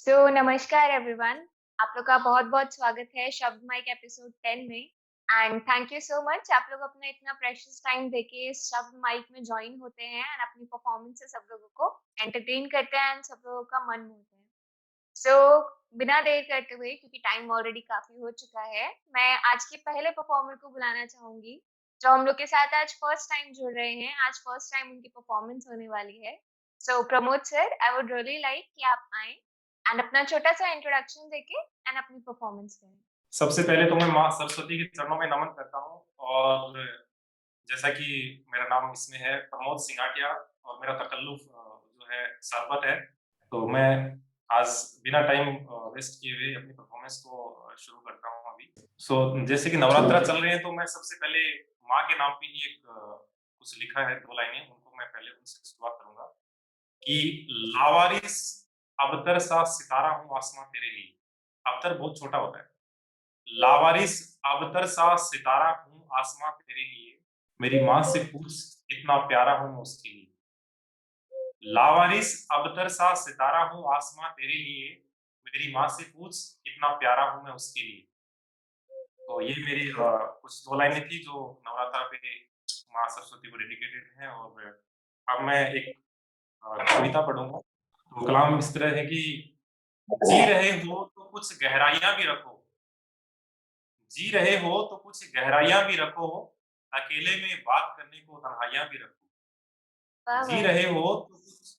नमस्कार एवरीवन। आप लोग का बहुत-बहुत स्वागत है शब्द माइक एपिसोड 10 में and thank you so much आप लोग अपना इतना प्रेशियस टाइम देके इस शब्द माइक में जॉइन होते हैं एंड अपनी परफॉर्मेंस से सब लोगों को एंटरटेन करते हैं एंड सब लोगों का मन मोहते हैं। बिना देर करते हुए क्योंकि टाइम ऑलरेडी काफ़ी हो चुका है, मैं आज के पहले परफॉर्मर को बुलाना चाहूँगी, जो हम लोग के साथ आज फर्स्ट टाइम जुड़ रहे हैं। आज फर्स्ट टाइम उनकी परफॉर्मेंस होने वाली है। Pramod sir, I would really like कि आप आएँ एंड अपना छोटा-सा इंट्रोडक्शन देके एंड अपनी परफॉर्मेंस करें। सबसे पहले तो मैं माँ सरस्वती के चरणों में नमन करता हूँ और जैसा कि मेरा नाम इसमें है प्रमोद सिंघाटिया और मेरा तकल्लुफ़ जो है सरबत है, तो मैं आज बिना टाइम वेस्ट किए हुए अपनी परफॉर्मेंस को शुरू करता हूँ अभी। जैसे कि नवरात्रा चल रहे हैं तो मैं सबसे पहले माँ के नाम पे ही एक कुछ लिखा है 2 लाइनें, उनको मैं पहले उनसे शुरुआत करूँगा कि लावारिस अबतर सा सितारा हूँ आसमां तेरे लिए। अबतर बहुत छोटा होता है। लावारिस अबतर सा सितारा हूँ आसमां तेरे लिए, मेरी माँ से पूछ कितना प्यारा हूँ मैं उसके लिए। लावारिस अबतर सा सितारा हूँ आसमां तेरे लिए, मेरी माँ से पूछ कितना प्यारा हूँ मैं उसके लिए। तो ये मेरी कुछ 2 लाइनें थी जो नवरात्रा पे माँ सरस्वती को डेडिकेटेड हैं और अब मैं एक कविता पढ़ूँगा। तो कलाम इस तरह है कि जी रहे हो तो कुछ गहराइयाँ भी रखो। जी रहे हो तो कुछ गहराइयाँ भी रखो, अकेले में बात करने को तन्हाइयाँ भी रखो। वाह, जी वाह! रहे हो तो कुछ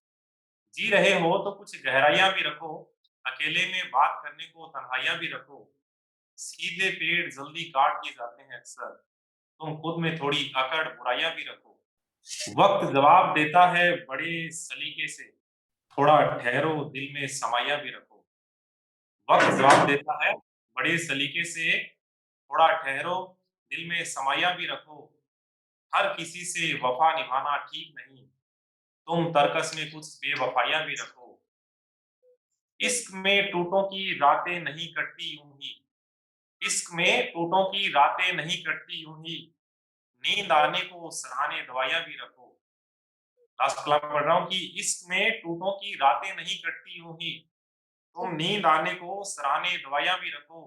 जी रहे हो तो कुछ गहराइयाँ भी रखो, अकेले में बात करने को तन्हाइयाँ भी रखो। सीधे पेड़ जल्दी काट दिए जाते हैं अक्सर, तुम खुद में थोड़ी अकड़ बुराइयाँ भी रखो। वक़्त जवाब देता है बड़े सलीके से, थोड़ा ठहरो दिल में समाइयाँ भी रखो। वक़्त जवाब देता है बड़े सलीके से, थोड़ा ठहरो दिल में समाइयाँ भी रखो। हर किसी से वफ़ा निभाना ठीक नहीं, तुम तरकस में कुछ बेवफ़ाइयाँ भी रखो। इश्क में टूटों की रातें नहीं कटती यूँ ही, इश्क में टूटों की रातें नहीं कटती यूँ ही, नींद आने को सराहने दवाइयाँ भी रखो। लास्ट कलाम पढ़ रहा हूँ कि इश्क में टूटों की रातें नहीं कटती यूँ ही, तुम नींद आने को सराहने दवाइयाँ भी रखो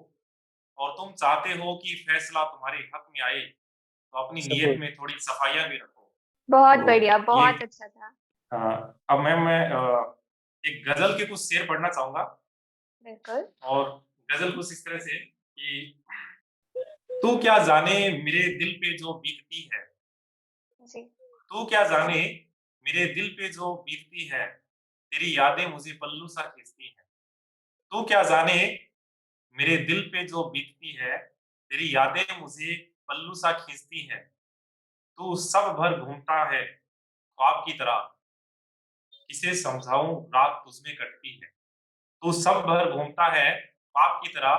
और तुम चाहते हो कि फैसला तुम्हारे हक में आए, तो अपनी नीयत सपोर्ट। में थोड़ी सफाइयाँ भी रखो। बहुत तो बढ़िया, ये बहुत अच्छा था। अब मैं एक गज़ल के कुछ शेर पढ़ना चाहूँगा बिल्कुल। और गज़ल कुछ इस तरह से कि तू क्या जाने मेरे दिल पे जो बीतती है, जी। तू क्या जाने मेरे दिल पे जो बीतती है, तेरी यादें मुझे पल्लू सा खींचती हैं। तू क्या जाने मेरे दिल पे जो बीतती है, तेरी यादें मुझे पल्लू सा खींचती हैं। तू सब भर घूमता है ख्वाब की तरह, किसे समझाऊँ रात तुझमें कटती है। तू सब भर घूमता है ख्वाब की तरह,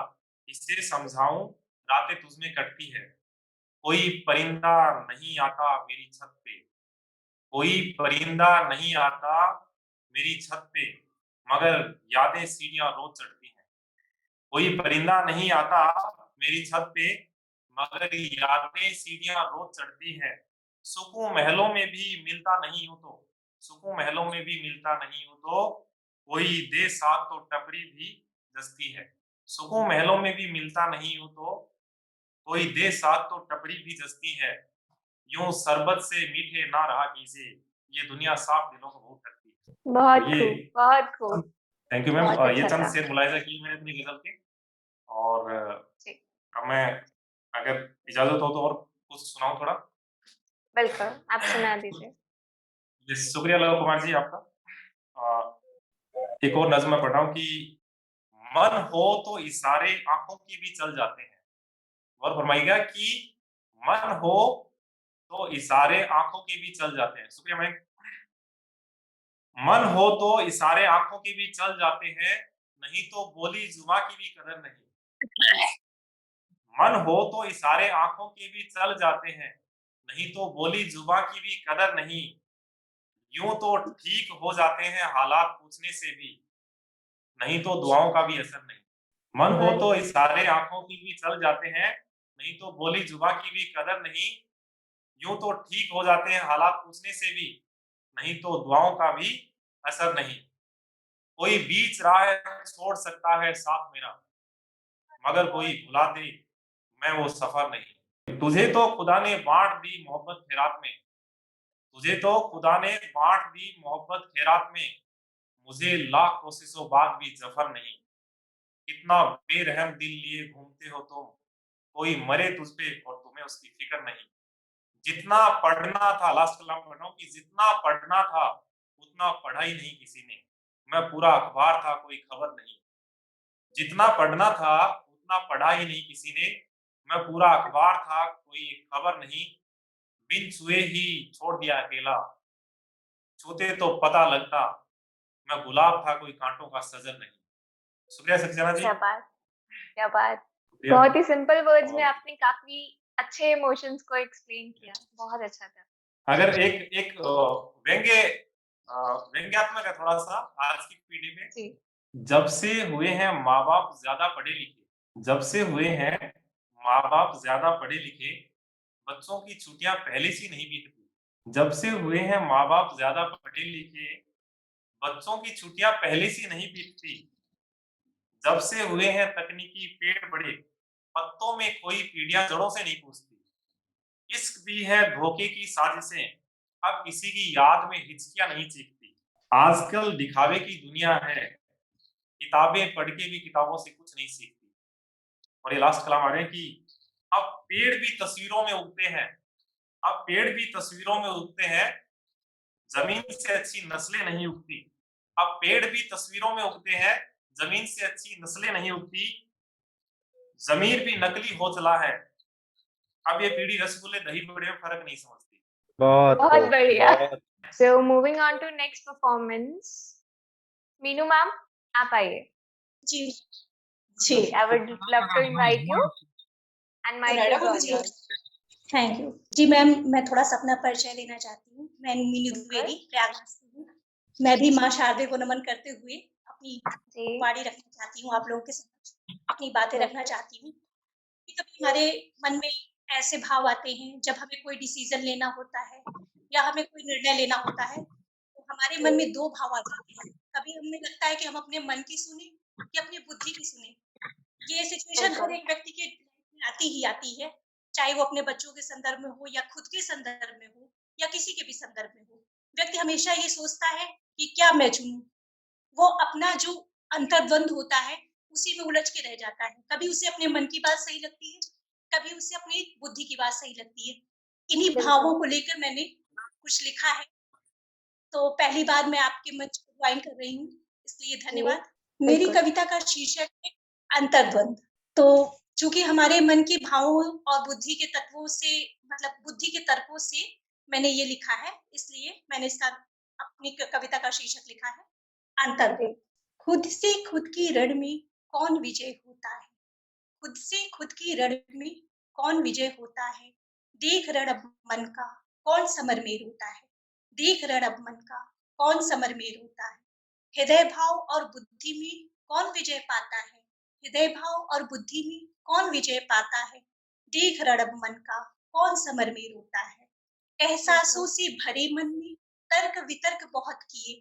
किसे समझाऊँ रातें तुझमें कटती है। कोई परिंदा नहीं आता मेरी छत पे, कोई परिंदा नहीं आता मेरी छत पे, मगर यादें सीढ़ियाँ रोज़ चढ़ती हैं। कोई परिंदा नहीं आता मेरी छत पे, मगर यादें सीढ़ियाँ रोज़ चढ़ती हैं। सुकून महलों में भी मिलता नहीं यूँ तो, सुकून महलों में भी मिलता नहीं यूँ तो, कोई दे साथ तो टपरी भी जचती है। सुकून महलों में भी मिलता नहीं यूँ तो, कोई दे साथ तो टपरी भी जचती है। यूँ शरबत से मीठे ना रहा कीजिए, ये दुनिया साफ दिलों को बहुत करती है। तो बहुत ये खूब, बहुत खूब। चंद थैंक यू मैम बहुत ये अच्छा चंद था। शेर मुलाहिज़ा किए मैंने अपनी गज़ल के और जी, अब मैं अगर इजाज़त हो तो और कुछ सुनाऊँ थोड़ा? बिल्कुल, आप सुना दीजिए। जी, शुक्रिया लव कुमार जी आपका। एक और नज़्म मैं पढ़ रहा हूँ कि मन हो तो इशारे आँखों के भी चल जाते हैं। गौर फरमाइएगा कि मन हो तो इशारे आँखों के भी चल जाते हैं। शुक्रिया मैम। मन हो तो इशारे आँखों के भी चल जाते हैं, नहीं तो बोली जुबां की भी कदर नहीं। मन हो तो इशारे आँखों के भी चल जाते हैं, नहीं तो बोली जुबां की भी कदर नहीं। यूँ तो ठीक हो जाते हैं हालात पूछने से भी, नहीं तो दुआओं का भी असर नहीं। मन हो बहुत तो इशारे आँखों की भी चल जाते हैं, नहीं तो बोली जुबां की भी कदर नहीं। यूँ तो ठीक हो जाते हैं हालात पूछने से भी, नहीं तो दुआओं का भी असर नहीं। कोई बीच राह छोड़ सकता है साथ मेरा, मगर कोई भुला दे मैं वो सफर नहीं। तुझे तो खुदा ने बांट दी मोहब्बत खैरात में, तुझे तो खुदा ने बांट दी मोहब्बत खैरात में, मुझे लाख कोशिशों बाद भी जफर नहीं। कितना बेरहम दिल लिए घूमते हो तुम, कोई मरे तुझ पे और तुम्हें उसकी फिक्र नहीं। जितना पढ़ना था, लास्ट कलाम पढ़ रहा हूँ कि जितना पढ़ना था उतना पढ़ा ही नहीं किसी ने, मैं पूरा अखबार था कोई खबर नहीं। जितना पढ़ना था उतना पढ़ा ही नहीं किसी ने, मैं पूरा अखबार था कोई खबर नहीं। बिन छुए ही छोड़ दिया अकेला, छूते तो पता लगता मैं गुलाब था कोई कांटों का सजन नहीं। शुक्रिया सक्सेना जी। क्या बात, क्या बात! शुक्रिया। बहुत ही सिंपल वर्ड्स में और आपने काफ़ी अच्छे इमोशंस को एक्सप्लेन किया। बहुत अच्छा था। अगर एक एक व्यंग्य व्यंग्यात्मक है थोड़ा-सा आज की पीढ़ी में। जी, जब से हुए हैं माँ-बाप ज़्यादा पढ़े-लिखे, जब से हुए हैं माँ-बाप ज़्यादा पढ़े-लिखे, बच्चों की छुट्टियाँ पहले सी नहीं बीतती। जब से हुए हैं माँ-बाप ज़्यादा पढ़े-लिखे, बच्चों की छुट्टियाँ पहले सी नहीं बीतती। जब से हुए हैं तकनीकी पेड़ बड़े, पत्तों में कोई पीढ़ियाँ जड़ों से नहीं पूछती। इश्क भी है धोखे की साजिशें, अब किसी की याद में हिचकियाँ नहीं चीखती। आजकल दिखावे की दुनिया है, किताबें पढ़ के भी किताबों से कुछ नहीं सीखती। और ये लास्ट कलाम आ रहे हैं कि अब पेड़ भी तस्वीरों में उगते हैं, अब पेड़ भी तस्वीरों में उगते हैं, जमीन से अच्छी नस्लें नहीं उगती। अब पेड़ भी तस्वीरों में उगते हैं, जमीन से अच्छी नस्लें नहीं उगती, ज़मीर भी नकली हो चला है। अब ये पीढ़ी रसगुल्ले दही बड़े में फ़र्क नहीं समझती। बहुत बहुत खूब, बढ़िया। बहुत so moving on to next performance, Meenu ma'am, आप आइए। जी जी, जी I would love to invite you and mic is all yours. Thank you जी मैम। मैं थोड़ा सा अपना परिचय देना चाहती हूँ। मैं मीनू द्विवेदी प्रयागराज से हूँ। मैं भी माँ शारदे को नमन करते हुए अपनी जी, वाणी रखना चाहती हूँ, आप लोगों के समक्ष अपनी बातें रखना बिल्कुल। चाहती हूँ। कभी हमारे मन में ऐसे भाव आते हैं जब हमें कोई डिसीजन लेना होता है या हमें कोई निर्णय लेना होता है, तो हमारे मन में दो भाव आ जाते हैं। कभी हमें लगता है कि हम अपने मन की सुने या अपनी बुद्धि की सुने। ये सिचुएशन हर बिल्कुल, एक व्यक्ति के लाइफ में आती ही आती है, चाहे वो अपने बच्चों के संदर्भ में हो या खुद के संदर्भ में हो या किसी के भी संदर्भ में हो। व्यक्ति हमेशा ये सोचता है कि क्या मैं चुनूँ? वो अपना जो अंतर्द्वंद होता है, उसी में उलझ के रह जाता है। कभी उसे अपने मन की बात सही लगती है, कभी उसे अपनी बुद्धि की बात सही लगती है। इन्हीं बिल्कुल। भावों को लेकर मैंने कुछ लिखा है। तो पहली बार मैं आपके मंच को ज्वाइन कर रही हूँ, इसलिए जी, धन्यवाद। मेरी बिल्कुल। कविता का शीर्षक है अंतर्द्वंद। तो चूँकि हमारे मन की भावों और बुद्धि के तत्वों से मतलब बुद्धि के तर्कों से मैंने ये लिखा है, इसलिए मैंने इसका अपनी कविता का शीर्षक लिखा है जी, अंतर्द्वंद। खुद से खुद की रण में कौन विजय होता है? खुद से खुद की रण में कौन विजय होता है? देख रण अब मन का कौन समर में रोता है? देख रण अब मन का कौन समर में रोता है? हृदय भाव और बुद्धि में कौन विजय पाता है? हृदय भाव और बुद्धि में कौन विजय पाता है? देख रण अब मन का कौन समर में रोता है? एहसासों बिल्कुल, से भरे मन में तर्क वितर्क बहुत किए,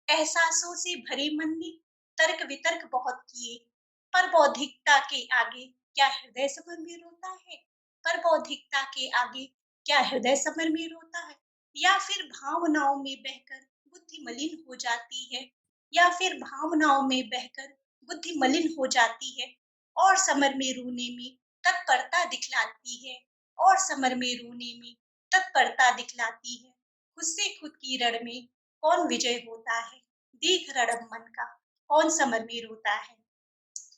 एहसासों से भरे मन में तर्क वितर्क बहुत किए, पर बौद्धिकता के आगे क्या हृदय समर में रोता है? पर बौद्धिकता के आगे क्या हृदय समर में रोता है? या फिर भावनाओं में बहकर बुद्धि मलिन हो जाती है? या फिर भावनाओं में बहकर बुद्धि मलिन हो जाती है और समर में रोने में तत्परता दिखलाती है, और समर में रोने में तत्परता दिखलाती है। खुद से खुद की रण में कौन विजय होता है? देख रण अब मन का कौन समर में रोता है?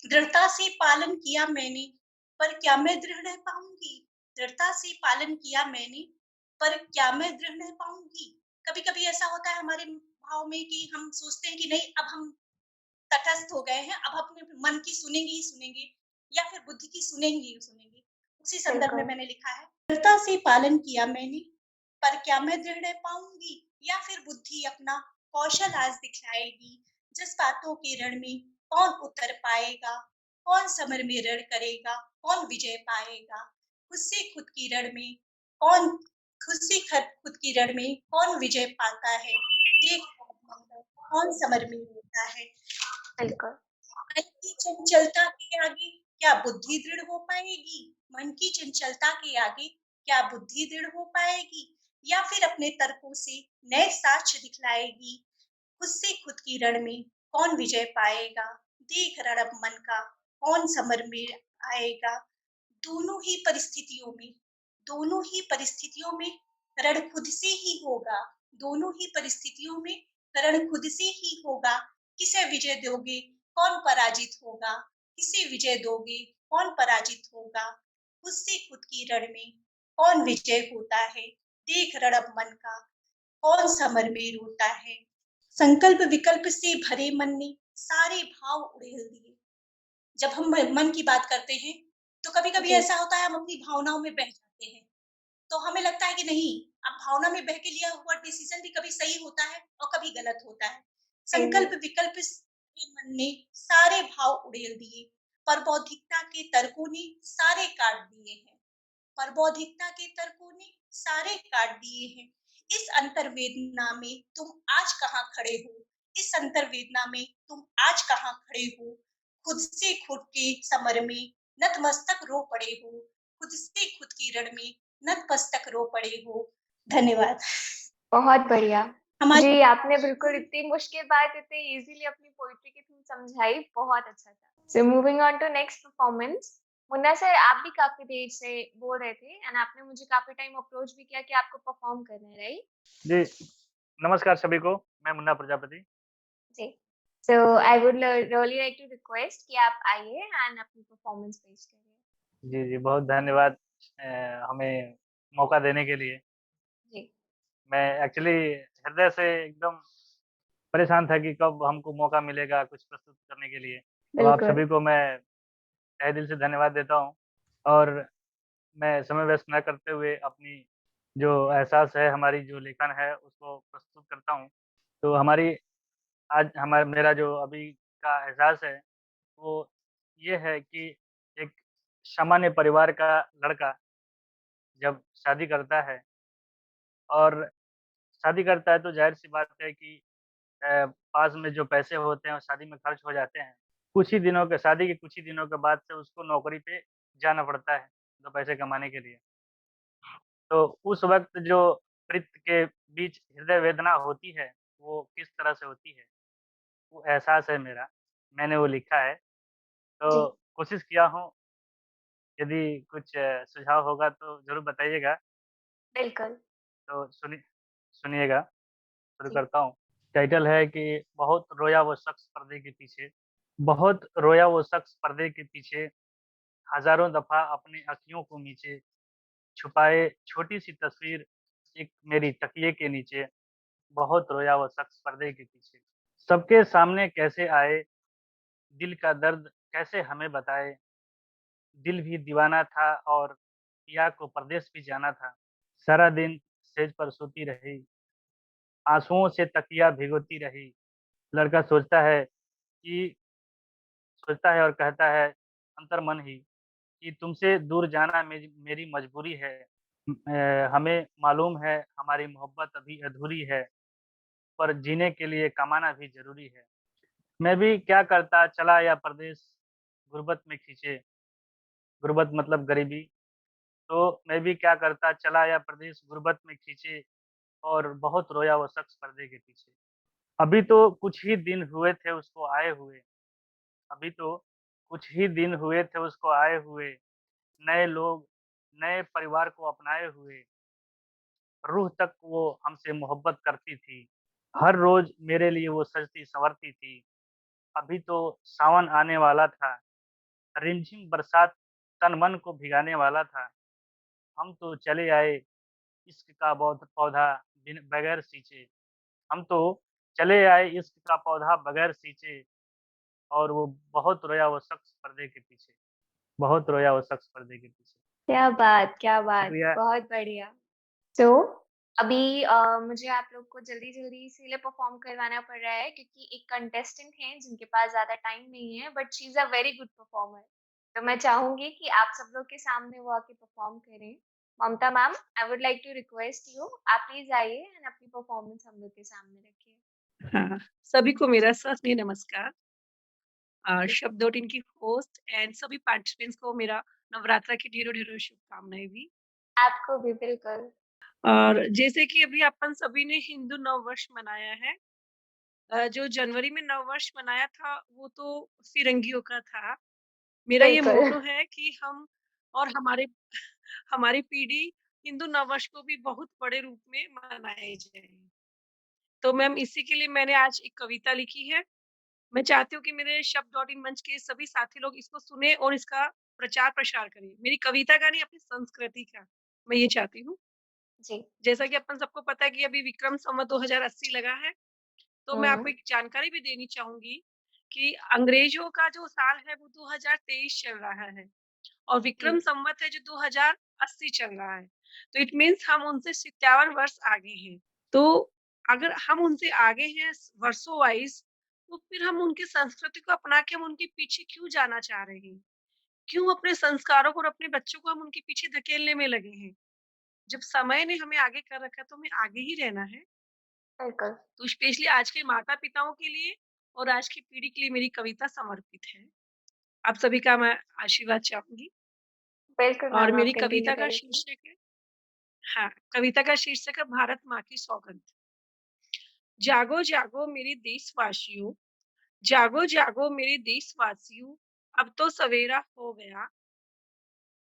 दृढ़ता से पालन किया मैंने, पर क्या मैं दृढ़ रह पाऊंगी? दृढ़ता से पालन किया मैंने, पर क्या मैं दृढ़ रह पाऊंगी? कभी कभी ऐसा होता है हमारे भाव में कि हम सोचते हैं कि नहीं, अब हम तटस्थ हो गए हैं, अब अपने मन की सुनेंगे ही सुनेंगे या फिर बुद्धि की सुनेंगे ही सुनेंगे। उसी संदर्भ में बिल्कुल, मैंने लिखा है, दृढ़ता से पालन किया मैंने, पर क्या मैं दृढ़ रह पाऊंगी? या फिर बुद्धि अपना कौशल आज दिखलाएगी? जज्बातों के रण में कौन उतर पाएगा? कौन समर में रण करेगा? कौन विजय पाएगा? खुद से खुद की रण में कौन खुद से खुद की रण में कौन विजय पाता है? देख कौन समर में रोता है? बिल्कुल। मन की चंचलता के आगे क्या बुद्धि दृढ़ हो पाएगी? मन की चंचलता के आगे क्या बुद्धि दृढ़ हो पाएगी? या फिर अपने तर्कों से नए साक्ष्य दिखलाएगी? खुद से खुद की रण में कौन विजय पाएगा? देख रण अब मन का कौन समर में आएगा? दोनों ही परिस्थितियों में दोनों ही परिस्थितियों में रण खुद से ही होगा। दोनों ही परिस्थितियों में रण खुद से ही होगा। किसे विजय दोगे? कौन पराजित होगा? किसे विजय दोगे? कौन पराजित होगा? खुद से खुद की रण में कौन विजय होता है? देख रण अब मन का कौन समर में रोता है? संकल्प विकल्प से भरे मन ने सारे भाव उड़ेल दिए। जब हम मन की बात करते हैं तो कभी-कभी जी, ऐसा होता है हम अपनी भावनाओं में बह जाते हैं। तो हमें लगता है कि नहीं, अब भावना में बह के लिया हुआ डिसीजन भी कभी सही होता है और कभी गलत होता है। जी, जी। संकल्प विकल्प से मन ने सारे भाव उड़ेल दिए, पर बौद्धिकता के तर्कों ने सारे काट दिए हैं। पर बौद्धिकता के तर्कों ने सारे काट दिए हैं। इस अंतर्वेदना में तुम आज कहाँ खड़े हो? इस अंतर्वेदना में तुम आज कहाँ खड़े हो? खुद से खुद के समर में नतमस्तक रो पड़े हो। खुद से खुद की रण में नतमस्तक रो पड़े हो। धन्यवाद। बहुत बढ़िया। हमारी जी, आपने बिल्कुल इतनी मुश्किल बात इतने ईज़िली अपनी पोएट्री के थ्रू समझाई, बहुत अच्छा था। So moving on to next performance, Munna sir आप भी काफ़ी देर से बोल रहे थे एंड आपने मुझे काफ़ी टाइम अप्रोच भी किया कि आपको परफॉर्म करना है, राइट? जी, नमस्कार सभी को, मैं मुन्ना प्रजापति। जी। So I would really like to request कि आप आइए एंड अपनी परफॉर्मेंस पेश करिए। जी, बहुत धन्यवाद हमें मौका देने के लिए। जी, मैं एक्चुअली हृदय से एकदम परेशान था कि कब हमको मौका मिलेगा कुछ प्रस्तुत करने के लिए। तो आप बिल्कुल। सभी को मैं तहे दिल से धन्यवाद देता हूँ और मैं समय व्यस्त ना करते हुए अपनी जो एहसास है, हमारी जो लेखन है, उसको प्रस्तुत करता हूँ। तो मेरा जो अभी का एहसास है, वो ये है कि एक सामान्य परिवार का लड़का जब शादी करता है और शादी करता है तो ज़ाहिर-सी बात है कि पास में जो पैसे होते हैं वो शादी में खर्च हो जाते हैं। शादी के कुछ ही दिनों के बाद से उसको नौकरी पे जाना पड़ता है, 2 पैसे कमाने के लिए। तो उस वक़्त जो प्रीत के बीच हृदय वेदना होती है, वो किस तरह से होती है, वो एहसास है मेरा, मैंने वो लिखा है। जी, तो कोशिश किया हूँ, यदि कुछ सुझाव होगा तो ज़रूर बताइएगा। बिल्कुल। तो सुनिएगा, शुरू जी, करता हूँ। टाइटल है कि बहुत रोया वो शख्स पर्दे के पीछे, बहुत रोया वो शख्स पर्दे के पीछे, हज़ारों दफ़ा अपनी अँखियों को नीचे, छुपाए छोटी-सी तस्वीर एक मेरी तकिए के नीचे, बहुत रोया वो शख्स पर्दे के पीछे। सबके सामने कैसे आए, दिल का दर्द कैसे हमें बताए, दिल भी दीवाना था और पिया को परदेस भी जाना था। सारा दिन सेज पर सोती रही, आँसुओं से तकिया भिगोती रही। लड़का सोचता है और कहता है अंतर्मन ही कि तुमसे दूर जाना मेरी मजबूरी है। हमें मालूम है हमारी मोहब्बत अभी अधूरी है, पर जीने के लिए कमाना भी ज़रूरी है। मैं भी क्या करता चला या परदेस गुर्बत में खींचे, गुर्बत मतलब गरीबी। तो मैं भी क्या करता चला या परदेस गुर्बत में खींचे और बहुत रोया वो शख्स पर्दे के पीछे। अभी तो कुछ ही दिन हुए थे उसको आए हुए, अभी तो कुछ ही दिन हुए थे उसको आए हुए, नए लोग, नए परिवार को अपनाए हुए, रूह तक वो हमसे मोहब्बत करती थी। हर रोज़ मेरे लिए वो सजती-सँवरती थी। अभी तो सावन आने वाला था, रिमझिम बरसात तन-मन को भिगाने वाला था। हम तो चले आए इश्क का बौध पौधा बगैर सींचे। हम तो चले आए इश्क का पौधा बगैर सींचे और वो बहुत रोया वो शख्स पर्दे के पीछे, बहुत रोया वो शख्स पर्दे के पीछे। क्या बात! क्या बात! शुक्रिया। बहुत बढ़िया। तो अभी मुझे आप लोग को जल्दी-जल्दी इसीलिए परफ़ॉर्म करवाना पड़ रहा है क्योंकि एक कंटेस्टेंट हैं जिनके पास ज़्यादा टाइम नहीं है but she is a very good performer. तो मैं चाहूँगी कि आप सब लोग के सामने वो आके परफ़ॉर्म करें। Mamta ma'am, I would like to request you आप प्लीज़ आइए एंड अपनी परफ़ॉर्मेंस हम लोग के सामने रखिए। हाँ, सभी को मेरा सस्नेह नमस्कार। जी, शब्द.in की होस्ट एंड सभी पार्टिसिपेंट्स को मेरा नवरात्रा की ढेरों-ढेरों शुभकामनाएँ भी। आपको भी बिल्कुल। और जैसे कि अभी अपन सभी ने हिंदू नववर्ष मनाया है। जो जनवरी में नववर्ष मनाया था, वो तो फिरंगियों का था। मेरा ये बिल्कुल, मोटो है कि हम और हमारे हमारी पीढ़ी हिंदू नववर्ष को भी बहुत बड़े रूप में मनाए जाएँ। तो मैम इसी के लिए मैंने आज एक कविता लिखी है। मैं चाहती हूँ कि मेरे शब्द.in मंच के सभी साथी लोग इसको सुने और इसका प्रचार-प्रसार करें। मेरी कविता का नहीं, अपनी संस्कृति का, मैं ये चाहती हूँ। जी। जैसा कि अपन सबको पता है कि अभी विक्रम संवत 2080 लगा है, तो मैं आपको हुँ, एक जानकारी भी देनी चाहूँगी कि अंग्रेज़ों का जो साल है वो 2023 चल रहा है और विक्रम जी, संवत है जो 2080 चल रहा है। तो इट मीन्स हम उनसे 57 वर्ष आगे हैं। तो अगर हम उनसे आगे हैं वर्षों वाइज़, तो फिर हम उनकी संस्कृति को अपना के हम उनके पीछे क्यों जाना चाह रहे हैं? क्यों अपने संस्कारों को और अपने बच्चों को हम उनके पीछे धकेलने में लगे हैं? जब समय ने हमें आगे कर रखा है, तो हमें आगे ही रहना है। बिल्कुल, तो स्पेशली आज के माता-पिताओं के लिए और आज की पीढ़ी के लिए मेरी कविता समर्पित है। आप सभी का मैं आशीर्वाद चाहूँगी बिल्कुल और मैम आप मेरी कंटिन्यू कविता का करिए। शीर्षक है हाँ, कविता का शीर्षक है भारत माँ की सौगंध। जागो जागो मेरे देशवासियों, जागो जागो मेरे देशवासियों, अब तो सवेरा हो गया।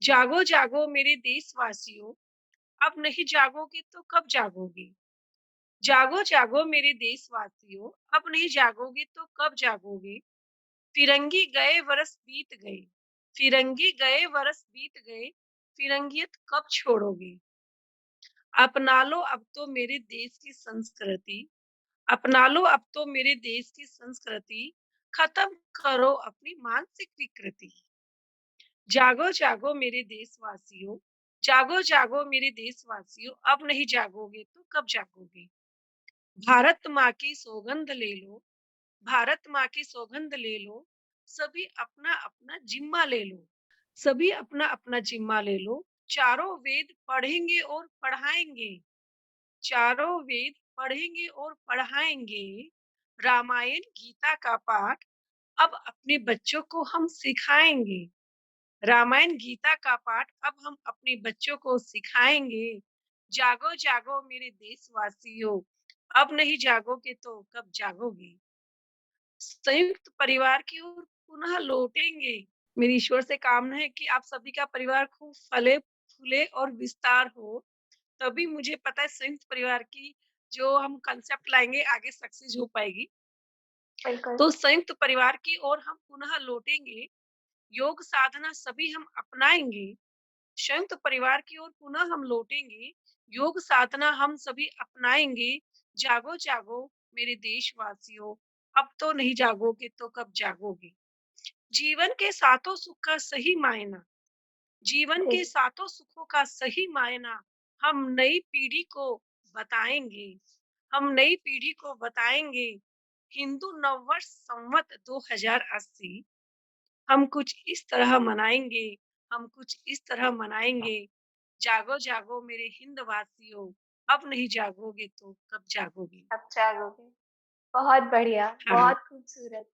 जागो जागो मेरे देशवासियों, अब नहीं जागोगे तो कब जागोगे? जागो जागो मेरे देशवासियों, अब नहीं जागोगे तो कब जागोगे? फिरंगी गए बरस बीत गए, फिरंगी गए बरस बीत गए, फिरंगियत कब छोड़ोगे? अपना लो अब तो मेरे देश की संस्कृति, अपना लो अब तो मेरे देश की संस्कृति, खत्म करो अपनी मानसिक विकृति। जागो जागो मेरे देशवासियों, जागो जागो मेरे देशवासियों, अब नहीं जागोगे तो कब जागोगे? भारत माँ की सौगंध ले लो, भारत माँ की सौगंध ले लो, सभी अपना अपना जिम्मा ले लो, सभी अपना अपना जिम्मा ले लो। चारों वेद पढ़ेंगे और पढ़ाएंगे, चारों वेद पढ़ेंगे और पढ़ाएंगे, रामायण गीता का पाठ अब अपने बच्चों को हम सिखाएंगे, रामायण गीता का पाठ अब हम अपने बच्चों को सिखाएंगे। जागो जागो मेरे देशवासियों, अब नहीं जागोगे तो कब जागोगे? संयुक्त परिवार की ओर पुनः लौटेंगे। मेरी ईश्वर से कामना है कि आप सभी का परिवार खूब फले, फूले और विस्तार हो। तभी मुझे पता है संयुक्त परिवार की जो हम कांसेप्ट लाएँगे आगे सक्सेस हो पाएगी। बिल्कुल, तो संयुक्त परिवार की ओर हम पुनः लौटेंगे, योग साधना सभी हम अपनाएँगे। संयुक्त परिवार की ओर पुनः हम लौटेंगे, योग साधना हम सभी अपनाएँगे। जागो जागो मेरे देशवासियों, अब तो नहीं जागोगे तो कब जागोगे? जीवन के सातों सुख का सही मायना, जीवन जी, के सातों सुखों का सही मायना हम नई पीढ़ी को बताएंगे, हम नई पीढ़ी को बताएंगे। हिंदू नववर्ष संवत 2080 हम कुछ इस तरह मनाएंगे, हम कुछ इस तरह मनाएंगे। जागो जागो मेरे हिंदवासियों, अब नहीं जागोगे तो कब जागोगे? अब जागोगे। बहुत बढ़िया, हाँ, बहुत खूबसूरत।